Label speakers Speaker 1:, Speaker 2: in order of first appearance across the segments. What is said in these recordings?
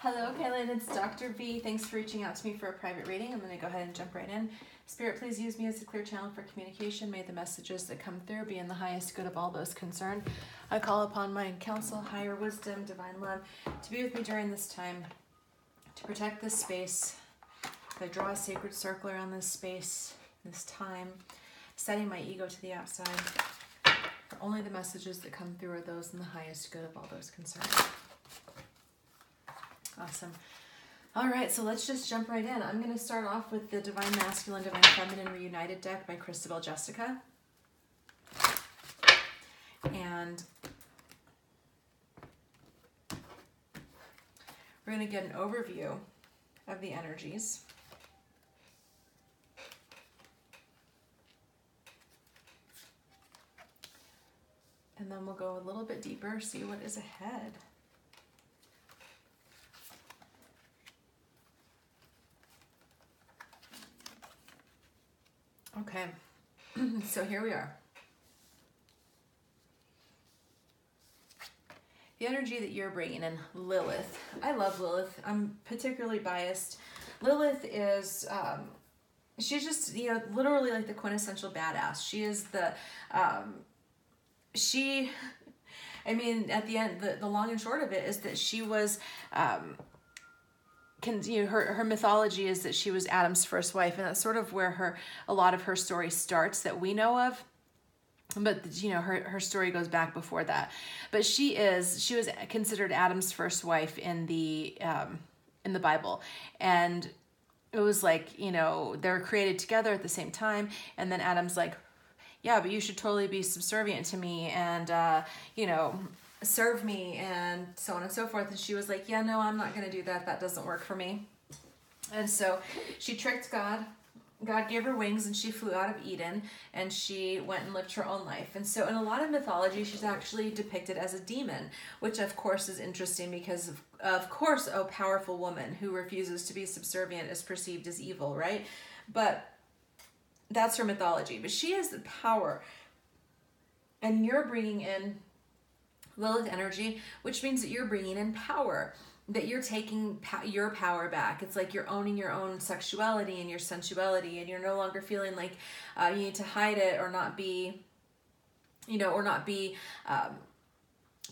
Speaker 1: Hello, Chylynn. It's Dr. V. Thanks for reaching out to me for a private reading. I'm going to go ahead and jump right in. Spirit, please use me as a clear channel for communication. May the messages that come through be in the highest good of all those concerned. I call upon my counsel, higher wisdom, divine love to be with me during this time, to protect this space. I draw a sacred circle around this space, this time, setting my ego to the outside. For only the messages that come through are those in the highest good of all those concerned. Awesome. All right, so let's just jump right in. I'm going to start off with the Divine Masculine, Divine Feminine Reunited deck by Christabel Jessica. And we're going to get an overview of the energies. And then we'll go a little bit deeper, see what is ahead. Okay, so here we are. The energy that you're bringing in, Lilith. I love Lilith. I'm particularly biased. Lilith is, she's just, literally like the quintessential badass. She is the, at the end, the long and short of it is that she was, her mythology is that she was Adam's first wife, and that's sort of where a lot of her story starts that we know of. But her story goes back before that. But she was considered Adam's first wife in the Bible, and it was like they're created together at the same time, and then Adam's like, yeah, but you should totally be subservient to me, and serve me, and so on and so forth. And she was like, yeah, no, I'm not going to do that. That doesn't work for me. And so she tricked God. God gave her wings and she flew out of Eden and she went and lived her own life. And so in a lot of mythology, she's actually depicted as a demon, which of course is interesting because of course, a powerful woman who refuses to be subservient is perceived as evil, right? But that's her mythology. But she has the power, and you're bringing in Lilith energy, which means that you're bringing in power, that you're taking your power back. It's like you're owning your own sexuality and your sensuality, and you're no longer feeling like you need to hide it or not be,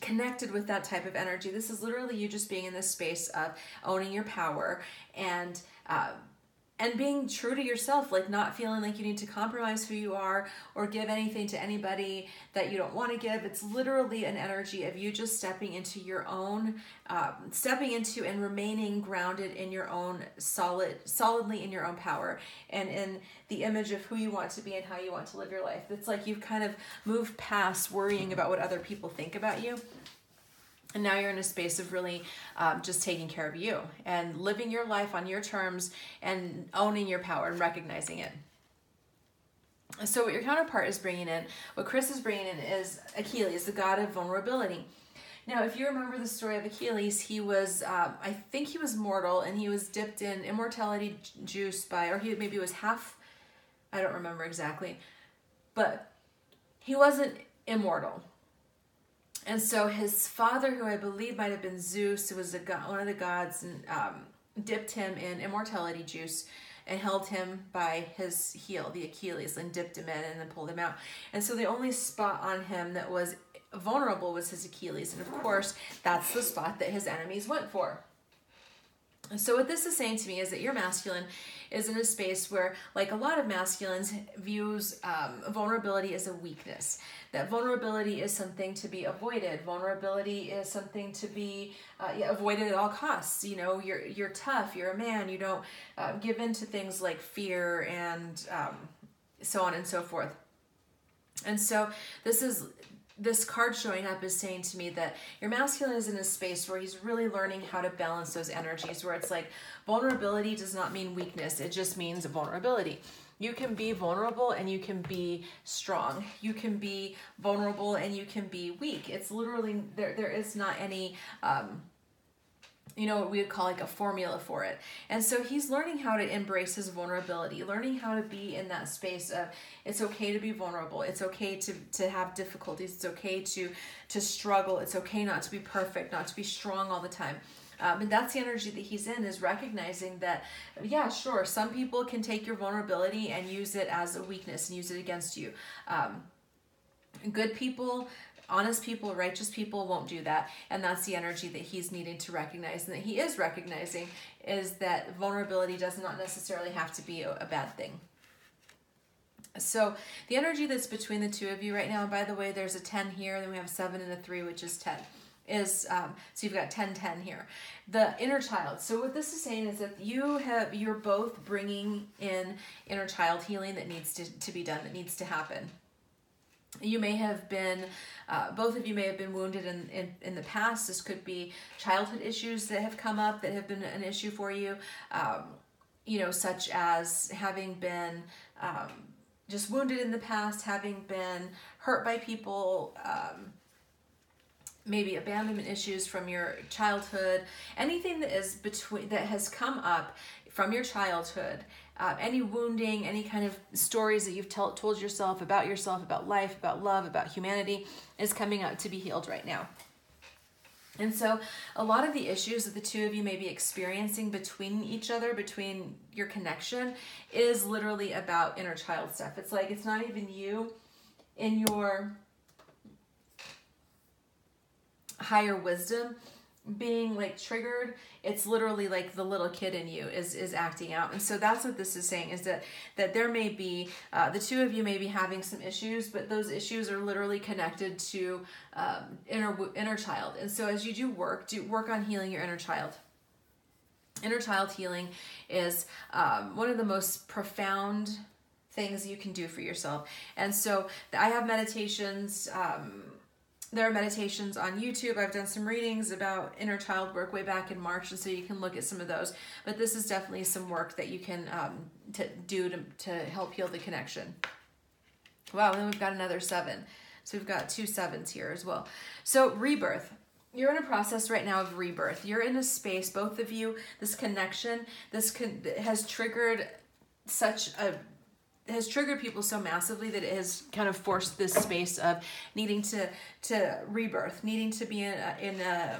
Speaker 1: connected with that type of energy. This is literally you just being in this space of owning your power and being true to yourself, like not feeling like you need to compromise who you are or give anything to anybody that you don't want to give. It's literally an energy of you just stepping into your own, and remaining grounded in your own solidly in your own power and in the image of who you want to be and how you want to live your life. It's like you've kind of moved past worrying about what other people think about you. And now you're in a space of really just taking care of you and living your life on your terms and owning your power and recognizing it. So what your counterpart is bringing in, what Chris is bringing in is Achilles, the god of vulnerability. Now, if you remember the story of Achilles, he was, I think he was mortal, and he was dipped in immortality juice maybe it was half, I don't remember exactly, but he wasn't immortal. And so his father, who I believe might have been Zeus, who was one of the gods, and dipped him in immortality juice and held him by his heel, the Achilles, and dipped him in and then pulled him out. And so the only spot on him that was vulnerable was his Achilles. And of course, that's the spot that his enemies went for. And so what this is saying to me is that your masculine is in a space where, like a lot of masculines, views vulnerability as a weakness. That vulnerability is something to be avoided. Vulnerability is something to be avoided at all costs. You're tough. You're a man. You don't give in to things like fear and so on and so forth. And so this card showing up is saying to me that your masculine is in a space where he's really learning how to balance those energies, where it's like vulnerability does not mean weakness. It just means vulnerability. You can be vulnerable and you can be strong. You can be vulnerable and you can be weak. It's literally, there is not any, what we would call like a formula for it. And so he's learning how to embrace his vulnerability, learning how to be in that space of it's okay to be vulnerable. It's okay to have difficulties. It's okay to struggle. It's okay not to be perfect, not to be strong all the time. And that's the energy that he's in, is recognizing that, yeah, sure, some people can take your vulnerability and use it as a weakness and use it against you. Good people, honest people, righteous people won't do that. And that's the energy that he's needing to recognize, and that he is recognizing, is that vulnerability does not necessarily have to be a bad thing. So the energy that's between the two of you right now, and by the way, there's a 10 here, then we have 7 and a 3, which is 10. So you've got 10 here. The inner child. So what this is saying is that you're both bringing in inner child healing that needs to be done, that needs to happen. You may have been, both of you may have been wounded in the past. This could be childhood issues that have come up that have been an issue for you, such as having been just wounded in the past, having been hurt by people, maybe abandonment issues from your childhood, anything that has come up from your childhood, any wounding, any kind of stories that you've told yourself, about life, about love, about humanity, is coming up to be healed right now. And so a lot of the issues that the two of you may be experiencing between each other, between your connection, is literally about inner child stuff. It's like, it's not even you in your higher wisdom being like triggered. It's literally like the little kid in you is acting out. And so that's what this is saying, is that there may be, the two of you may be having some issues, but those issues are literally connected to inner child. And so as you do work on healing your inner child. Inner child healing is one of the most profound things you can do for yourself. And so I have meditations, there are meditations on YouTube. I've done some readings about inner child work way back in March, and so you can look at some of those. But this is definitely some work that you can do to help heal the connection. Wow, and then we've got another 7. So we've got 2 7s here as well. So rebirth. You're in a process right now of rebirth. You're in a space, both of you, this connection, has triggered people so massively that it has kind of forced this space of needing to rebirth, needing to be in a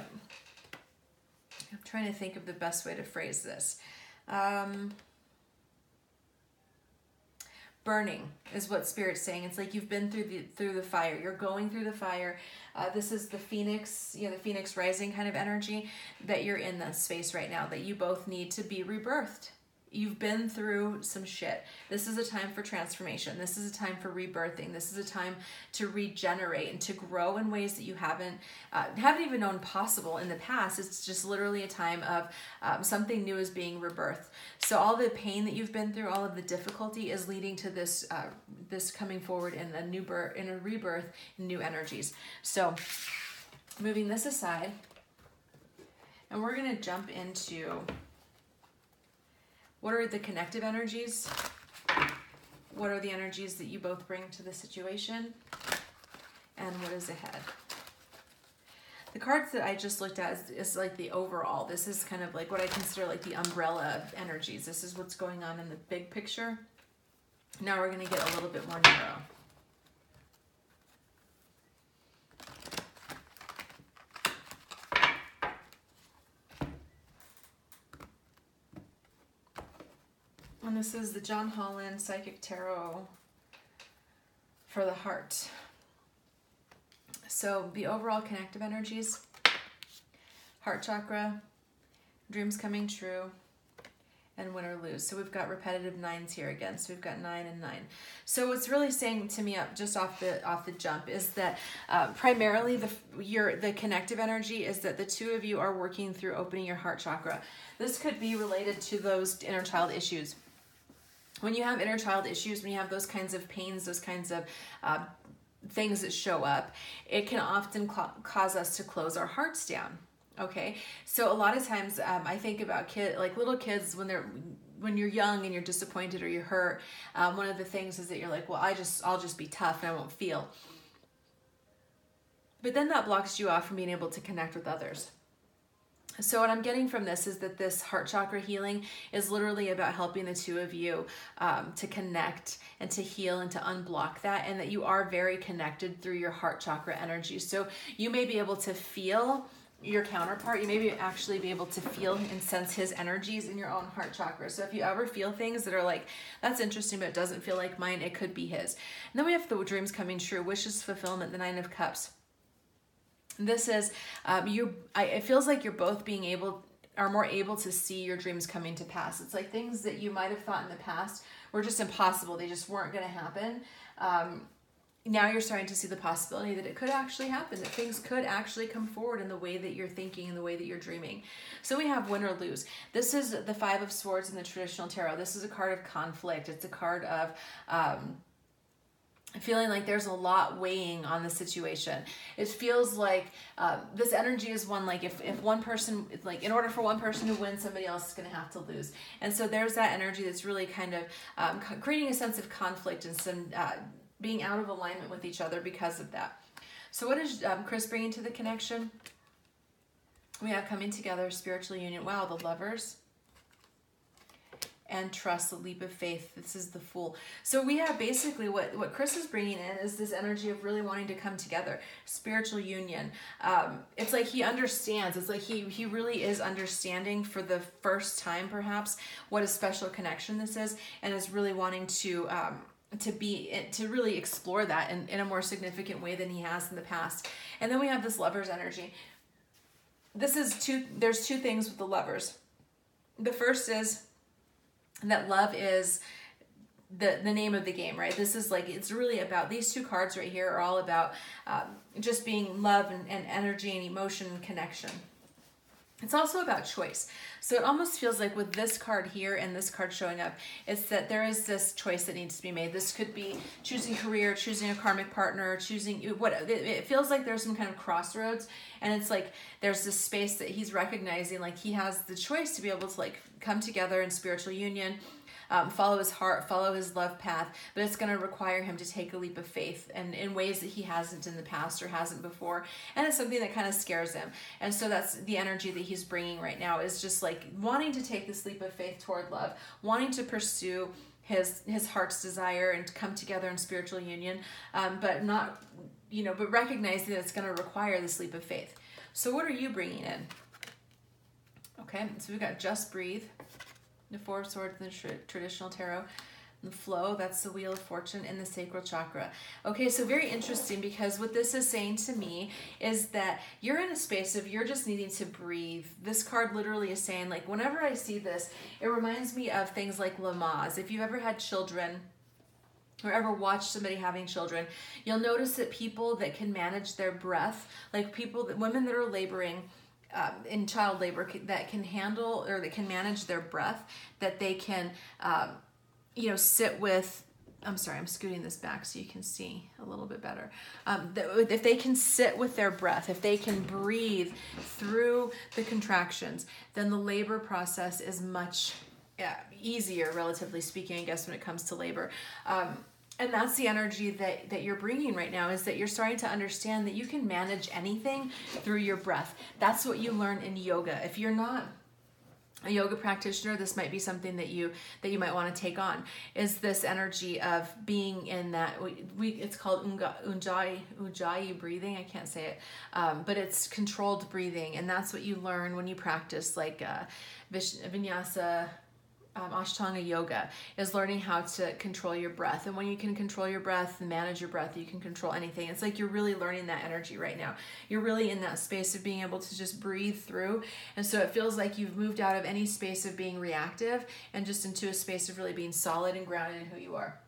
Speaker 1: I'm trying to think of the best way to phrase this. Burning is what Spirit's saying. It's like you've been through the fire. You're going through the fire. This is the phoenix, the phoenix rising kind of energy, that you're in that space right now, that you both need to be rebirthed. You've been through some shit. This is a time for transformation. This is a time for rebirthing. This is a time to regenerate and to grow in ways that you haven't even known possible in the past. It's just literally a time of something new is being rebirthed. So all the pain that you've been through, all of the difficulty, is leading to this coming forward in a rebirth, new energies. So moving this aside, and we're going to jump into, what are the connective energies? What are the energies that you both bring to the situation? And what is ahead? The cards that I just looked at is like the overall. This is kind of like what I consider like the umbrella of energies. This is what's going on in the big picture. Now we're going to get a little bit more narrow. And this is the John Holland Psychic Tarot for the heart. So the overall connective energies: heart chakra, dreams coming true, and win or lose. So we've got repetitive 9s here again. So we've got 9 and 9. So what's really saying to me just off the jump is that primarily the connective energy is that the two of you are working through opening your heart chakra. This could be related to those inner child issues. When you have inner child issues, when you have those kinds of pains, those kinds of things that show up, it can often cause us to close our hearts down. Okay, so a lot of times I think about little kids when you're young and you're disappointed or you're hurt. One of the things is that you're like, well, I'll just be tough and I won't feel. But then that blocks you off from being able to connect with others. So what I'm getting from this is that this heart chakra healing is literally about helping the two of you to connect and to heal and to unblock that, and that you are very connected through your heart chakra energy. So you may be able to feel your counterpart, you maybe actually be able to feel and sense his energies in your own heart chakra. So if you ever feel things that are like, that's interesting, but it doesn't feel like mine, it could be his. And then we have the dreams coming true, wishes fulfillment, the 9 of Cups. This is, it feels like you're both are more able to see your dreams coming to pass. It's like things that you might have thought in the past were just impossible. They just weren't going to happen. Now you're starting to see the possibility that it could actually happen, that things could actually come forward in the way that you're thinking, in the way that you're dreaming. So we have win or lose. This is the 5 of Swords in the traditional tarot. This is a card of conflict. It's a card of feeling like there's a lot weighing on the situation. It feels like this energy is one, like if one person, like in order for one person to win, somebody else is going to have to lose. And so there's that energy that's really kind of creating a sense of conflict and some being out of alignment with each other because of that. So what is Chris bringing to the connection? We have coming together, spiritual union. Wow, the Lovers. And trust, the leap of faith. This is the Fool. So we have basically what Chris is bringing in is this energy of really wanting to come together, spiritual union. It's like he understands. It's like he really is understanding for the first time, perhaps, what a special connection this is, and is really wanting to really explore that in a more significant way than he has in the past. And then we have this Lovers energy. There's two things with the Lovers. The first is that love is the name of the game, right? This is like, it's really about, these two cards right here are all about just being love and energy and emotion and connection. It's also about choice. So it almost feels like with this card here and this card showing up, it's that there is this choice that needs to be made. This could be choosing career, choosing a karmic partner, choosing what it feels like there's some kind of crossroads. And it's like there's this space that he's recognizing, like he has the choice to be able to like come together in spiritual union, follow his heart, follow his love path, but it's going to require him to take a leap of faith and in ways that he hasn't in the past or hasn't before. And it's something that kind of scares him. And so that's the energy that he's bringing right now, is just like wanting to take this leap of faith toward love, wanting to pursue his heart's desire and to come together in spiritual union, but not, but recognizing that it's going to require this leap of faith. So what are you bringing in? Okay, so we've got Just Breathe, the 4 of Swords in the traditional tarot, the Flow, that's the Wheel of Fortune, and the Sacral Chakra. Okay, so very interesting, because what this is saying to me is that you're in a space of you're just needing to breathe. This card literally is saying, like, whenever I see this, it reminds me of things like Lamaze. If you've ever had children or ever watched somebody having children, you'll notice that people that can manage their breath, like women that are laboring, in child labor, that can handle or that can manage their breath, that they can, sit with, I'm sorry, I'm scooting this back so you can see a little bit better. If they can sit with their breath, if they can breathe through the contractions, then the labor process is much easier, relatively speaking, I guess, when it comes to labor. And that's the energy that you're bringing right now, is that you're starting to understand that you can manage anything through your breath. That's what you learn in yoga. If you're not a yoga practitioner, this might be something that you might want to take on, is this energy of being in that, it's called Ujjayi breathing. I can't say it, but it's controlled breathing. And that's what you learn when you practice like Vinyasa, Ashtanga yoga, is learning how to control your breath. And when you can control your breath and manage your breath, you can control anything. It's like you're really learning that energy right now. You're really in that space of being able to just breathe through. And so it feels like you've moved out of any space of being reactive and just into a space of really being solid and grounded in who you are.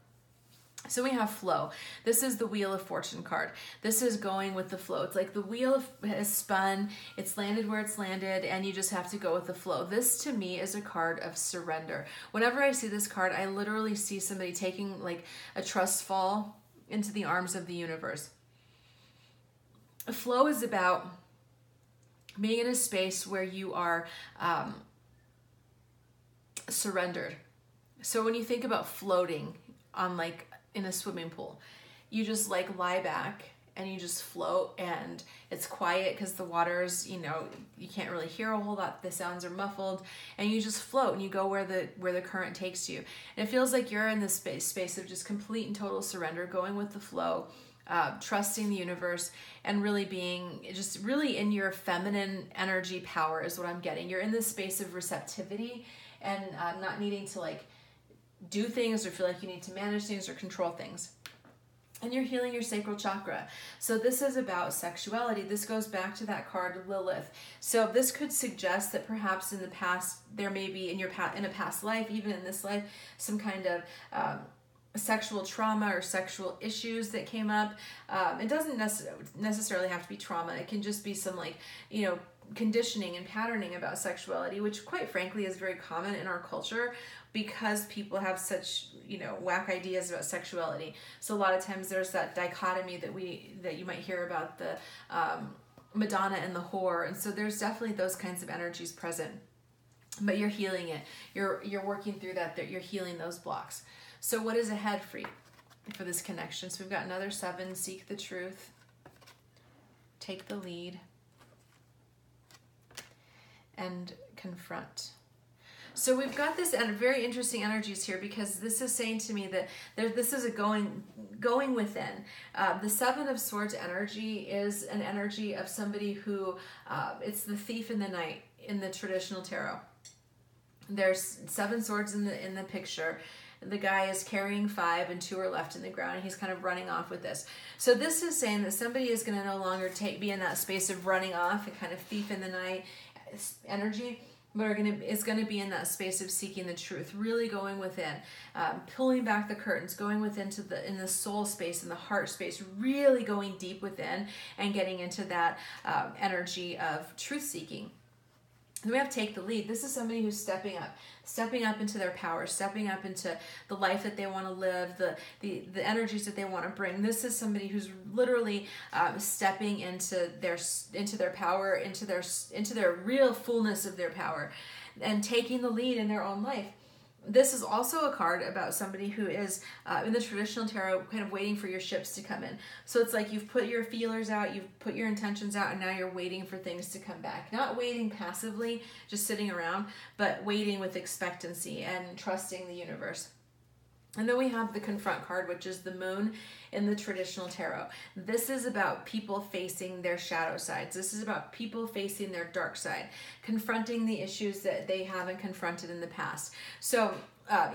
Speaker 1: So we have Flow. This is the Wheel of Fortune card. This is going with the flow. It's like the wheel has spun, it's landed where it's landed, and you just have to go with the flow. This to me is a card of surrender. Whenever I see this card, I literally see somebody taking like a trust fall into the arms of the universe. Flow is about being in a space where you are surrendered. So when you think about floating on like in a swimming pool, you just like lie back and you just float, and it's quiet because the water's, you can't really hear a whole lot, the sounds are muffled, and you just float and you go where the current takes you. And it feels like you're in this space of just complete and total surrender, going with the flow, trusting the universe, and really being just really in your feminine energy power is what I'm getting. You're in this space of receptivity and not needing to like do things or feel like you need to manage things or control things. And you're healing your sacral chakra. So this is about sexuality. This goes back to that card, Lilith. So this could suggest that perhaps in the past, there may be in a past life, even in this life, some kind of sexual trauma or sexual issues that came up. It doesn't necessarily have to be trauma. It can just be some like, conditioning and patterning about sexuality, which quite frankly is very common in our culture because people have such, whack ideas about sexuality. So a lot of times there's that dichotomy that you might hear about the Madonna and the whore. And so there's definitely those kinds of energies present, but you're healing it. You're working through that you're healing those blocks. So what is ahead for this connection? So we've got another 7, seek the truth, take the lead, and confront. So we've got this very interesting energies here because this is saying to me that this is a going within. The 7 of Swords energy is an energy of somebody who, it's the thief in the night in the traditional tarot. There's 7 swords in the picture. The guy is carrying 5 and 2 are left in the ground, and he's kind of running off with this. So this is saying that somebody is going to no longer be in that space of running off and kind of thief in the night energy, but is going to be in that space of seeking the truth, really going within, pulling back the curtains, going within in the soul space, in the heart space, really going deep within and getting into that energy of truth seeking. Then we have take the lead. This is somebody who's stepping up into their power, stepping up into the life that they want to live, the energies that they want to bring. This is somebody who's literally stepping into their power, into their real fullness of their power, and taking the lead in their own life. This is also a card about somebody who is in the traditional tarot kind of waiting for your ships to come in. So it's like you've put your feelers out, you've put your intentions out, and now you're waiting for things to come back. Not waiting passively, just sitting around, but waiting with expectancy and trusting the universe. And then we have the confront card, which is the moon in the traditional tarot. This is about people facing their shadow sides. This is about people facing their dark side, confronting the issues that they haven't confronted in the past. So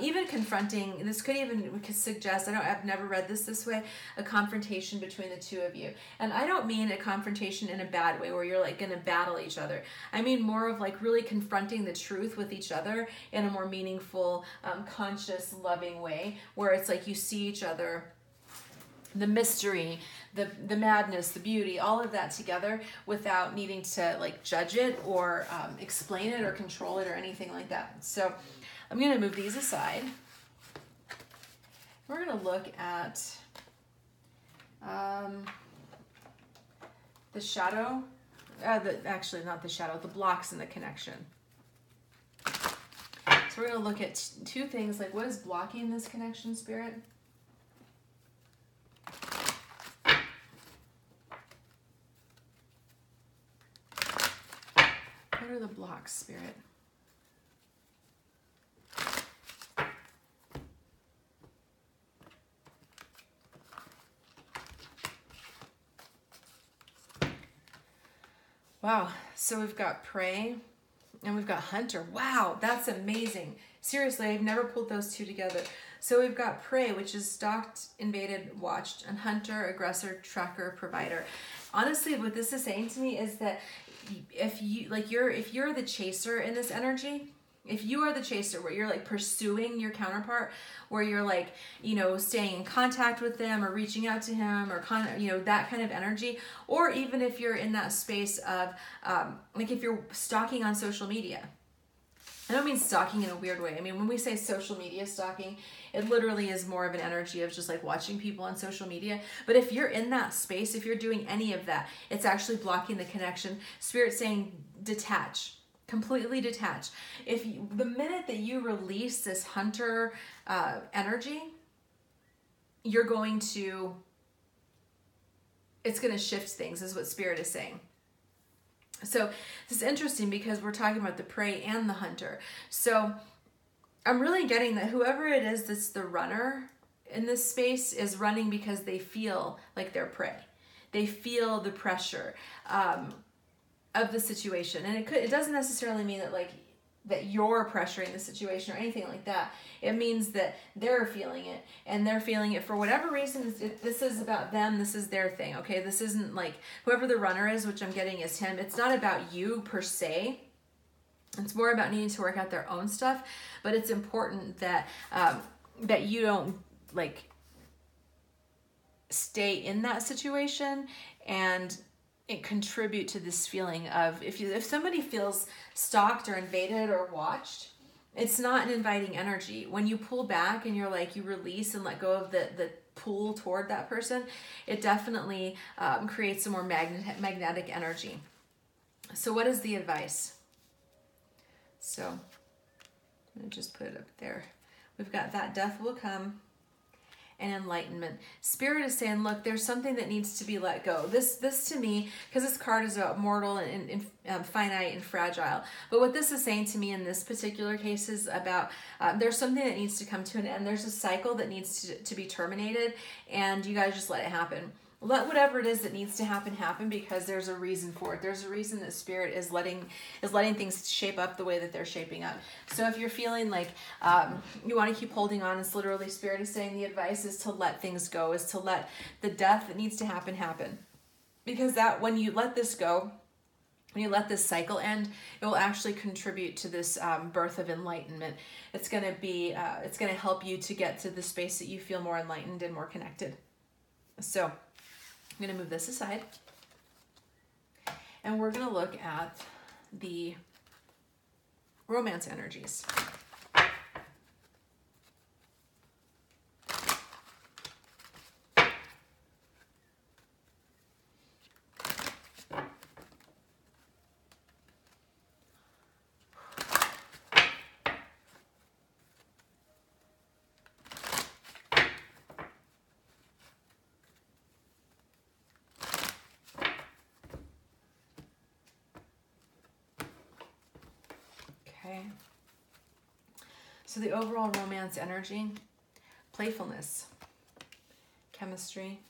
Speaker 1: even confronting, this could suggest, I've never read this way, a confrontation between the two of you. And I don't mean a confrontation in a bad way where you're like going to battle each other. I mean more of like really confronting the truth with each other in a more meaningful, conscious, loving way, where it's like you see each other, the mystery, the madness, the beauty, all of that together without needing to like judge it or explain it or control it or anything like that. So I'm going to move these aside. We're going to look at the shadow, actually not the shadow, the blocks in the connection. So we're going to look at 2 things, like what is blocking this connection, Spirit? What are the blocks, Spirit? Wow, so we've got prey and we've got hunter. Wow, that's amazing. Seriously, I've never pulled those 2 together. So we've got prey, which is stalked, invaded, watched, and hunter, aggressor, tracker, provider. Honestly, what this is saying to me is that if you're the chaser in this energy, if you are the chaser where you're like pursuing your counterpart, where you're like, staying in contact with them or reaching out to him or that kind of energy, or even if you're in that space of like if you're stalking on social media. I don't mean stalking in a weird way. I mean, when we say social media stalking, it literally is more of an energy of just like watching people on social media. But if you're in that space, if you're doing any of that, it's actually blocking the connection. Spirit's saying detach. Completely detach. The minute that you release this hunter energy, it's going to shift things, is what Spirit is saying. So this is interesting because we're talking about the prey and the hunter. So I'm really getting that whoever it is that's the runner in this space is running because they feel like they're prey. They feel the pressure of the situation. And it doesn't necessarily mean that you're pressuring the situation or anything like that. It means that they're feeling it, and they're feeling it for whatever reason. This is about them. This is their thing. Okay. This isn't like whoever the runner is, which I'm getting is him. It's not about you per se. It's more about needing to work out their own stuff, but it's important that that you don't like stay in that situation and it contribute to this feeling of if somebody feels stalked or invaded or watched, it's not an inviting energy. When you pull back and you're like, you release and let go of the pull toward that person, it definitely creates a more magnetic energy. So what is the advice? So I'm going to just put it up there. We've got that death will come and enlightenment. Spirit is saying, look, there's something that needs to be let go. This to me, because this card is about mortal and finite and fragile. But what this is saying to me in this particular case is about there's something that needs to come to an end. There's a cycle that needs to be terminated, and you guys just let it happen. Let whatever it is that needs to happen because there's a reason for it. There's a reason that Spirit is letting things shape up the way that they're shaping up. So if you're feeling like you want to keep holding on, it's literally Spirit is saying the advice is to let things go, is to let the death that needs to happen. Because that when you let this go, when you let this cycle end, it will actually contribute to this birth of enlightenment. It's going to help you to get to the space that you feel more enlightened and more connected. So I'm going to move this aside, and we're going to look at the romance energies. So the overall romance energy, playfulness, chemistry,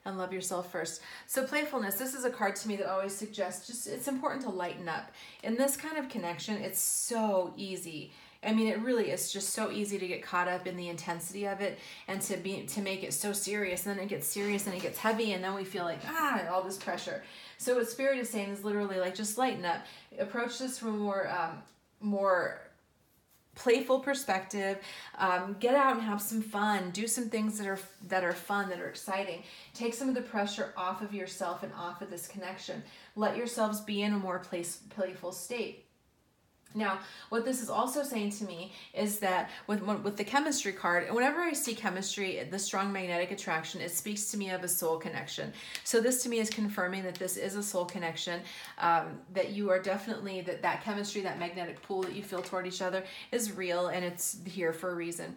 Speaker 1: and love yourself first. So playfulness, this is a card to me that always suggests it's important to lighten up. In this kind of connection, it's so easy. I mean, it really is just so easy to get caught up in the intensity of it and to make it so serious. And then it gets serious and it gets heavy, and then we feel like, all this pressure. So what Spirit is saying is literally like, just lighten up. Approach this from a more playful perspective. Get out and have some fun. Do some things that are fun, that are exciting. Take some of the pressure off of yourself and off of this connection. Let yourselves be in a more playful state. Now, what this is also saying to me is that with the chemistry card, whenever I see chemistry, the strong magnetic attraction, it speaks to me of a soul connection. So this to me is confirming that this is a soul connection, that you are definitely, that chemistry, that magnetic pull that you feel toward each other is real, and it's here for a reason.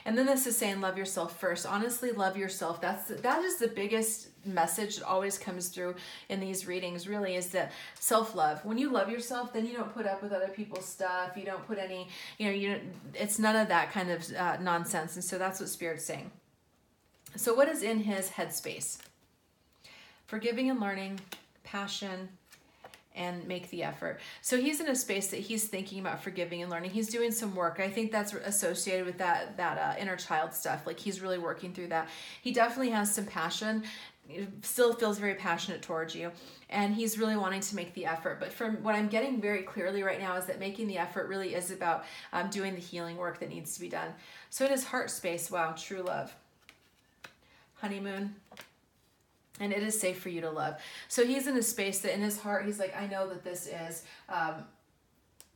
Speaker 1: And then this is saying love yourself first. Honestly, love yourself. That is the biggest message that always comes through in these readings, really, is that self-love. When you love yourself, then you don't put up with other people's stuff. You don't put any, it's none of that kind of nonsense. And so that's what Spirit's saying. So what is in his headspace? Forgiving and learning, passion, and make the effort. So he's in a space that he's thinking about forgiving and learning. He's doing some work. I think that's associated with that inner child stuff. Like he's really working through that. He definitely has some passion. Still feels very passionate towards you, and he's really wanting to make the effort. But from what I'm getting very clearly right now is that making the effort really is about doing the healing work that needs to be done. So in his heart space, wow, true love, honeymoon, and it is safe for you to love. So he's in a space that in his heart, he's like, I know that this is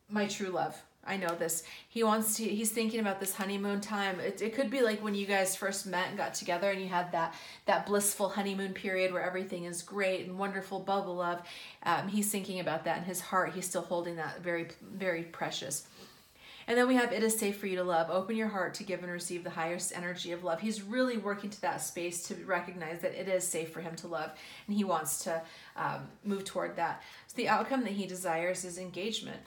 Speaker 1: my true love. I know this. He's thinking about this honeymoon time. It could be like when you guys first met and got together and you had that blissful honeymoon period where everything is great and wonderful, bubble love. He's thinking about that in his heart. He's still holding that very, very precious. And then we have it is safe for you to love. Open your heart to give and receive the highest energy of love. He's really working to that space to recognize that it is safe for him to love, and he wants to move toward that. So the outcome that he desires is engagement.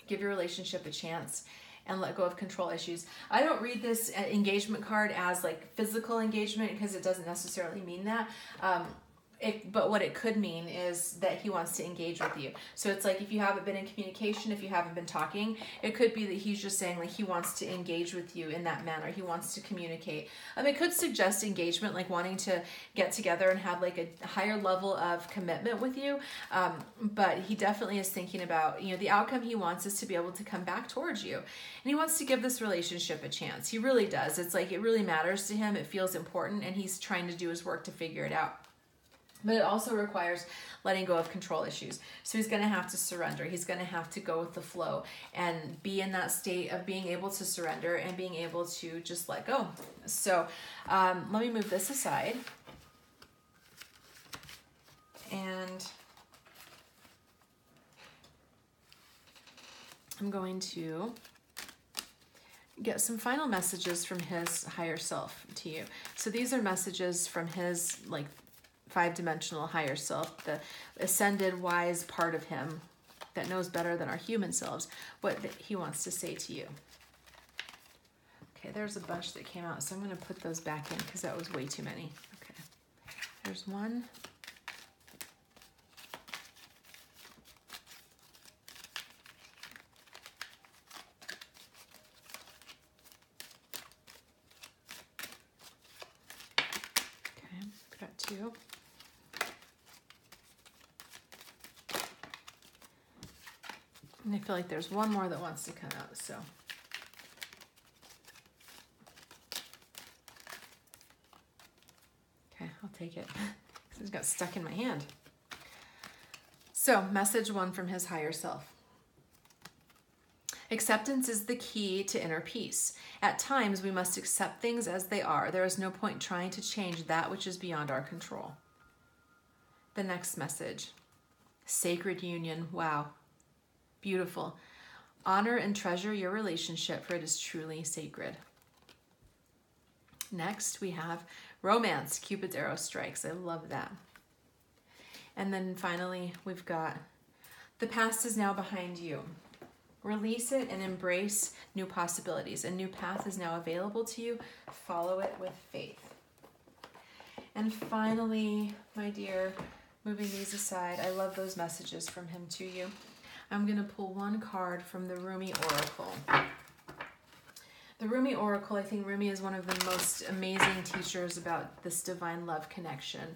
Speaker 1: Give your relationship a chance. and let go of control issues. I don't read this engagement card as like physical engagement because it doesn't necessarily mean that. But what it could mean is that he wants to engage with you. So it's like if you haven't been in communication, if you haven't been talking, it could be that he's just saying like he wants to engage with you in that manner. He wants to communicate. It could suggest engagement, like wanting to get together and have like a higher level of commitment with you. But he definitely is thinking about, the outcome he wants is to be able to come back towards you. And he wants to give this relationship a chance. He really does. It's like it really matters to him. It feels important, and he's trying to do his work to figure it out. But it also requires letting go of control issues. So he's going to have to surrender. He's going to have to go with the flow and be in that state of being able to surrender and being able to just let go. So let me move this aside. And I'm going to get some final messages from his higher self to you. So these are messages from his like 5-dimensional higher self, the ascended wise part of him that knows better than our human selves, what he wants to say to you. Okay, there's a bunch that came out, so I'm going to put those back in because that was way too many. Okay, there's one. Okay, got two. And I feel like there's one more that wants to come out, so. Okay, I'll take it. Because it got stuck in my hand. So, message 1 from his higher self. Acceptance is the key to inner peace. At times, we must accept things as they are. There is no point trying to change that which is beyond our control. The next message. Sacred union. Wow. Beautiful. Honor and treasure your relationship, for it is truly sacred. Next, we have romance. Cupid's arrow strikes. I love that. And then finally, we've got the past is now behind you. Release it and embrace new possibilities. A new path is now available to you. Follow it with faith. And finally, my dear, moving these aside, I love those messages from him to you. I'm going to pull one card from the Rumi Oracle. The Rumi Oracle, I think Rumi is one of the most amazing teachers about this divine love connection.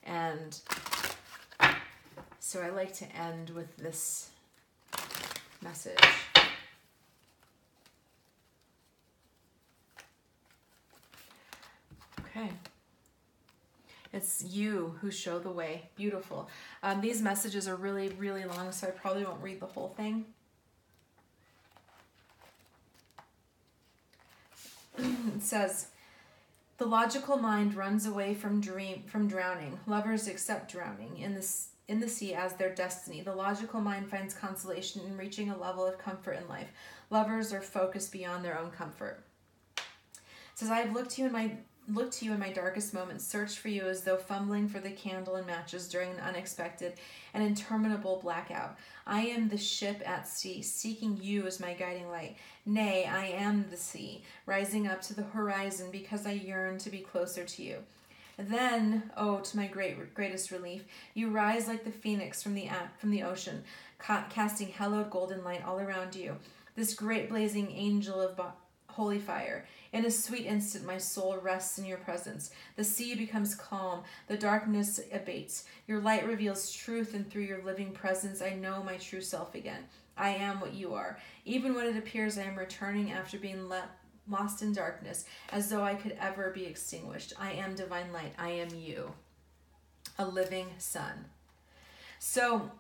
Speaker 1: And so I like to end with this message. Okay. It's you who show the way. Beautiful. These messages are really, really long, so I probably won't read the whole thing. It says, the logical mind runs away from drowning. Lovers accept drowning in the sea as their destiny. The logical mind finds consolation in reaching a level of comfort in life. Lovers are focused beyond their own comfort. It says, I have looked to you in my darkest moments, searched for you as though fumbling for the candle and matches during an unexpected and interminable blackout. I am the ship at sea, seeking you as my guiding light. Nay, I am the sea, rising up to the horizon because I yearn to be closer to you. Then, oh, to my greatest relief, you rise like the phoenix from the ocean, casting hallowed golden light all around you. This great blazing angel of holy fire. In a sweet instant, my soul rests in your presence. The sea becomes calm. The darkness abates. Your light reveals truth, and through your living presence, I know my true self again. I am what you are. Even when it appears I am returning after being lost in darkness, as though I could ever be extinguished. I am divine light. I am you, a living sun. So,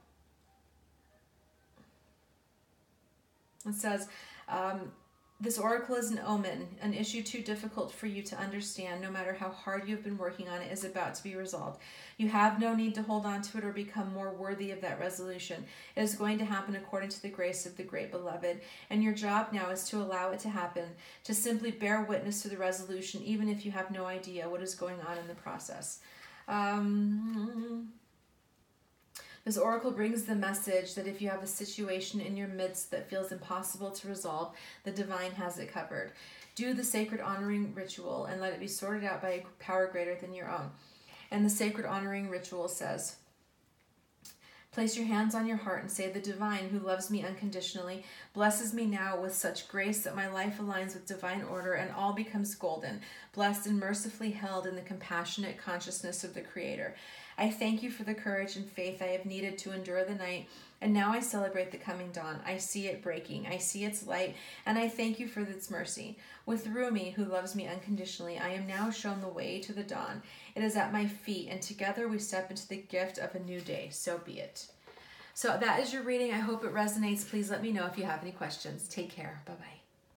Speaker 1: it says, this oracle is an omen. An issue too difficult for you to understand, no matter how hard you've been working on it, is about to be resolved. You have no need to hold on to it or become more worthy of that resolution. It is going to happen according to the grace of the great beloved, and your job now is to allow it to happen, to simply bear witness to the resolution, even if you have no idea what is going on in the process. This oracle brings the message that if you have a situation in your midst that feels impossible to resolve, the divine has it covered. Do the sacred honoring ritual and let it be sorted out by a power greater than your own. And the sacred honoring ritual says, place your hands on your heart and say, the divine who loves me unconditionally blesses me now with such grace that my life aligns with divine order and all becomes golden, blessed and mercifully held in the compassionate consciousness of the Creator. I thank you for the courage and faith I have needed to endure the night, and now I celebrate the coming dawn. I see it breaking. I see its light, and I thank you for its mercy. With Rumi, who loves me unconditionally, I am now shown the way to the dawn. It is at my feet, and together we step into the gift of a new day. So be it. So that is your reading. I hope it resonates. Please let me know if you have any questions. Take care. Bye-bye.